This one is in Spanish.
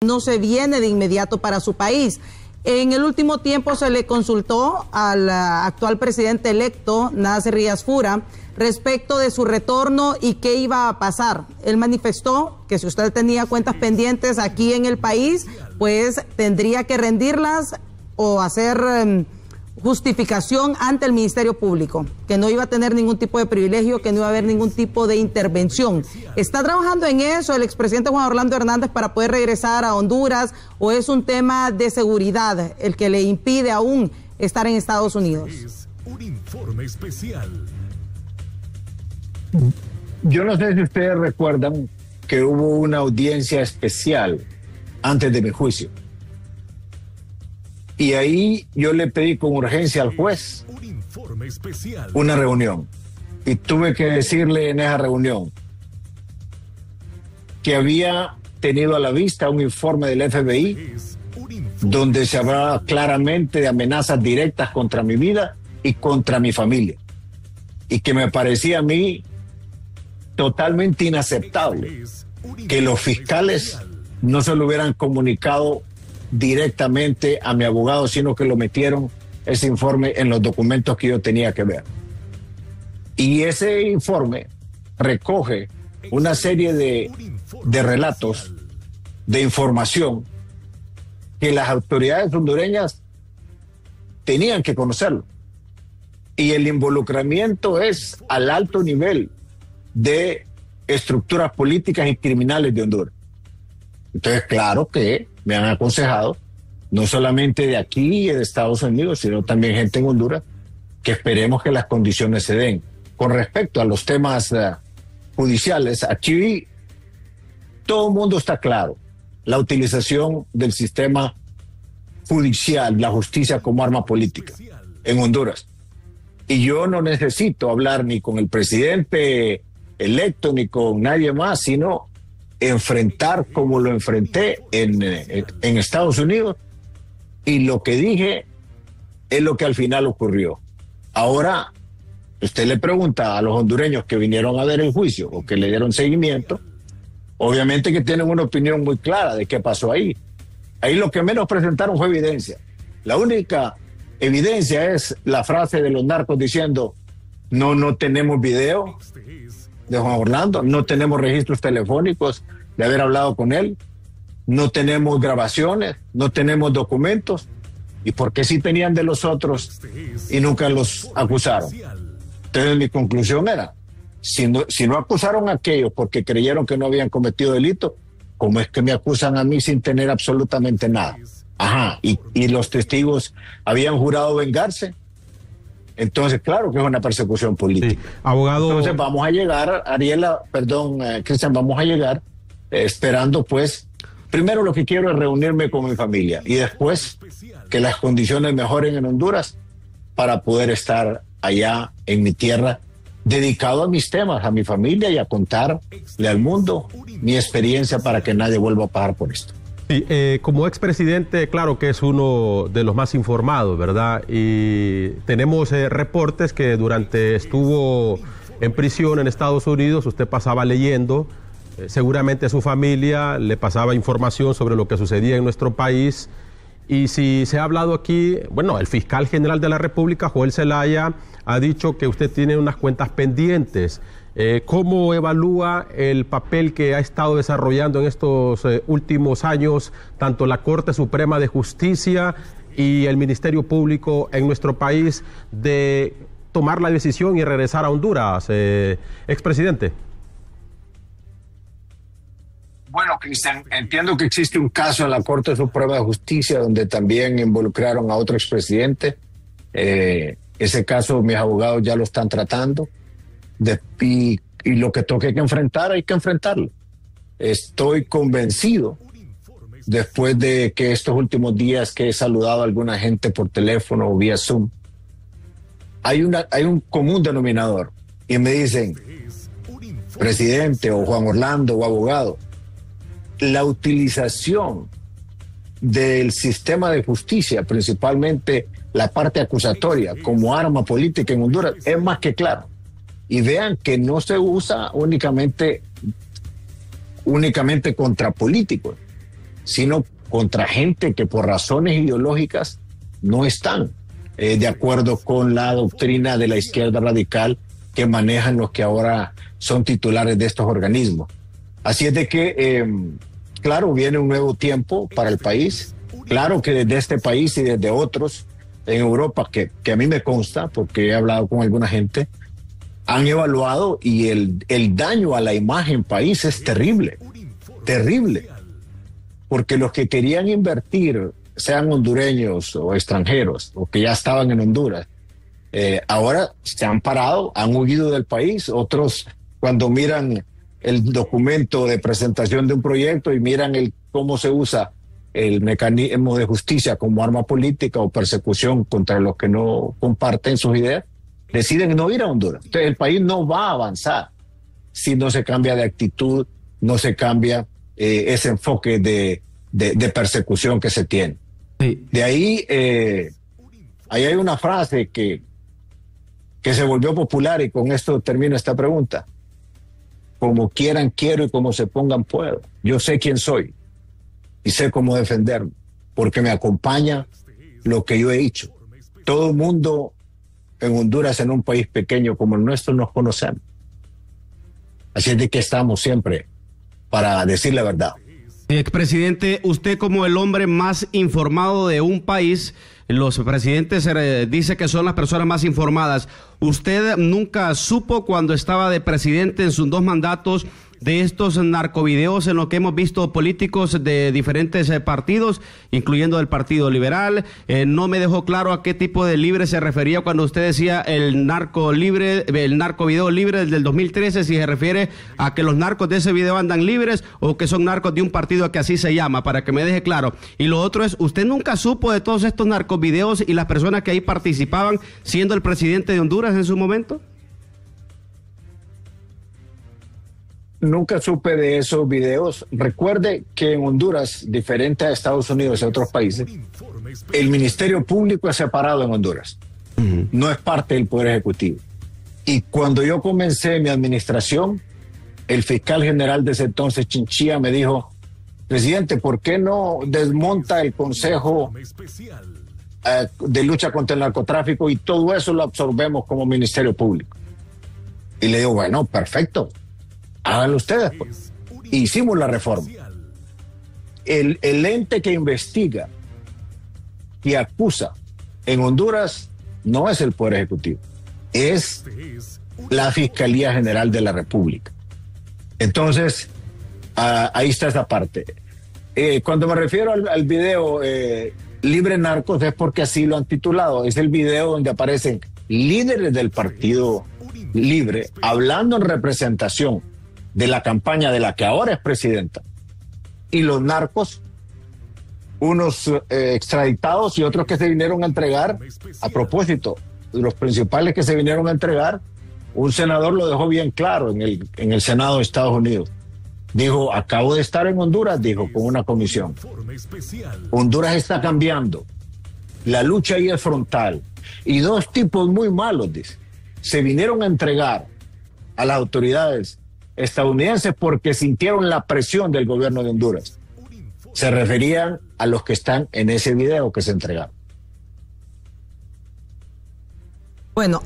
no se viene de inmediato para su país. En el último tiempo se le consultó al actual presidente electo, Nasser Riasfura, respecto de su retorno y qué iba a pasar. Él manifestó que si usted tenía cuentas pendientes aquí en el país, pues tendría que rendirlas o hacer justificación ante el Ministerio Público, que no iba a tener ningún tipo de privilegio, que no iba a haber ningún tipo de intervención. ¿Está trabajando en eso el expresidente Juan Orlando Hernández para poder regresar a Honduras, o es un tema de seguridad el que le impide aún estar en Estados Unidos? Un informe especial. Yo no sé si ustedes recuerdan que hubo una audiencia especial antes de mi juicio. Y ahí yo le pedí con urgencia al juez una reunión. Y tuve que decirle en esa reunión que había tenido a la vista un informe del FBI donde se hablaba claramente de amenazas directas contra mi vida y contra mi familia. Y que me parecía a mí totalmente inaceptable que los fiscales no se lo hubieran comunicado directamente a mi abogado, sino que lo metieron ese informe en los documentos que yo tenía que ver. Y ese informe recoge una serie de relatos, de información que las autoridades hondureñas tenían que conocerlo. Y el involucramiento es al alto nivel de estructuras políticas y criminales de Honduras. Entonces, claro que me han aconsejado, no solamente de aquí y de Estados Unidos, sino también gente en Honduras, que esperemos que las condiciones se den. Con respecto a los temas judiciales, aquí todo el mundo está claro. La utilización del sistema judicial, la justicia como arma política en Honduras. Y yo no necesito hablar ni con el presidente electo ni con nadie más, sino enfrentar como lo enfrenté en Estados Unidos, y lo que dije es lo que al final ocurrió. Ahora, usted le pregunta a los hondureños que vinieron a ver el juicio o que le dieron seguimiento, obviamente que tienen una opinión muy clara de qué pasó ahí. Ahí lo que menos presentaron fue evidencia. La única evidencia es la frase de los narcos diciendo: no tenemos video de Juan Orlando, no tenemos registros telefónicos de haber hablado con él, no tenemos grabaciones, no tenemos documentos. ¿Y por qué sí tenían de los otros y nunca los acusaron? Entonces mi conclusión era, si no acusaron a aquellos porque creyeron que no habían cometido delito, ¿cómo es que me acusan a mí sin tener absolutamente nada? Ajá, y los testigos habían jurado vengarse. Entonces, claro que es una persecución política. Sí, abogado. Entonces vamos a llegar, Cristian, vamos a llegar esperando, pues, primero lo que quiero es reunirme con mi familia y después que las condiciones mejoren en Honduras para poder estar allá en mi tierra, dedicado a mis temas, a mi familia y a contarle al mundo mi experiencia para que nadie vuelva a pagar por esto. Sí, como expresidente, claro que es uno de los más informados, ¿verdad? Y tenemos reportes que durante estuvo en prisión en Estados Unidos, usted pasaba leyendo, seguramente a su familia le pasaba información sobre lo que sucedía en nuestro país. Y si se ha hablado aquí, bueno, el fiscal general de la República, Joel Zelaya, ha dicho que usted tiene unas cuentas pendientes. ¿Cómo evalúa el papel que ha estado desarrollando en estos últimos años tanto la Corte Suprema de Justicia y el Ministerio Público en nuestro país de tomar la decisión y regresar a Honduras, expresidente? Bueno, Cristian, entiendo que existe un caso en la Corte Suprema de Justicia donde también involucraron a otro expresidente. Ese caso mis abogados ya lo están tratando. Y lo que toque que enfrentar, hay que enfrentarlo. Estoy convencido, después de que estos últimos días que he saludado a alguna gente por teléfono o vía Zoom, hay un común denominador. Y me dicen, presidente o Juan Orlando o abogado, la utilización del sistema de justicia, principalmente la parte acusatoria, como arma política en Honduras, es más que claro. Y vean que no se usa únicamente contra políticos, sino contra gente que por razones ideológicas no están de acuerdo con la doctrina de la izquierda radical que manejan los que ahora son titulares de estos organismos. Así es de que, claro, viene un nuevo tiempo para el país. Claro que desde este país y desde otros en Europa, que a mí me consta, porque he hablado con alguna gente, han evaluado y el daño a la imagen país es terrible, terrible. Porque los que querían invertir, sean hondureños o extranjeros, o que ya estaban en Honduras, ahora se han parado, han huido del país. Otros, cuando miran el documento de presentación de un proyecto y miran cómo se usa el mecanismo de justicia como arma política o persecución contra los que no comparten sus ideas, deciden no ir a Honduras. Entonces el país no va a avanzar si no se cambia de actitud, no se cambia ese enfoque de persecución que se tiene. Sí. De ahí, ahí hay una frase que se volvió popular, y con esto termino esta pregunta. Como quieran quiero y como se pongan puedo. Yo sé quién soy y sé cómo defenderme, porque me acompaña lo que yo he hecho. Todo el mundo en Honduras, en un país pequeño como el nuestro, nos conocemos. Así es de que estamos siempre para decir la verdad. Expresidente, usted como el hombre más informado de un país, los presidentes dice que son las personas más informadas. ¿Usted nunca supo cuando estaba de presidente en sus 2 mandatos de estos narcovideos en los que hemos visto políticos de diferentes partidos, incluyendo el Partido Liberal? No me dejó claro a qué tipo de libre se refería cuando usted decía el narcovideo libre del 2013, si se refiere a que los narcos de ese video andan libres o que son narcos de un partido que así se llama, para que me deje claro. Y lo otro es, ¿usted nunca supo de todos estos narcovideos y las personas que ahí participaban siendo el presidente de Honduras en su momento? Nunca supe de esos videos. Recuerde que en Honduras, diferente a Estados Unidos y a otros países, el Ministerio Público es separado en Honduras. No es parte del Poder Ejecutivo. Y cuando yo comencé mi administración, el fiscal general de ese entonces, Chinchilla, me dijo: presidente, ¿por qué no desmonta el Consejo de Lucha contra el Narcotráfico y todo eso lo absorbemos como Ministerio Público? Y le digo, bueno, perfecto. Háganlo ustedes, pues. Hicimos la reforma. El ente que investiga y acusa en Honduras no es el Poder Ejecutivo, es la Fiscalía General de la República. Entonces, ahí está esa parte. Cuando me refiero al video Libre Narcos, es porque así lo han titulado. Es el video donde aparecen líderes del Partido Libre hablando en representación de la campaña de la que ahora es presidenta, y los narcos, unos extraditados y otros que se vinieron a entregar. A propósito, los principales que se vinieron a entregar, un senador lo dejó bien claro en el Senado de Estados Unidos. Dijo, acabo de estar en Honduras, dijo, con una comisión. Honduras está cambiando, la lucha ahí es frontal, y 2 tipos muy malos, dice, se vinieron a entregar a las autoridades estadounidenses porque sintieron la presión del gobierno de Honduras. Se referían a los que están en ese video que se entregaron. Bueno.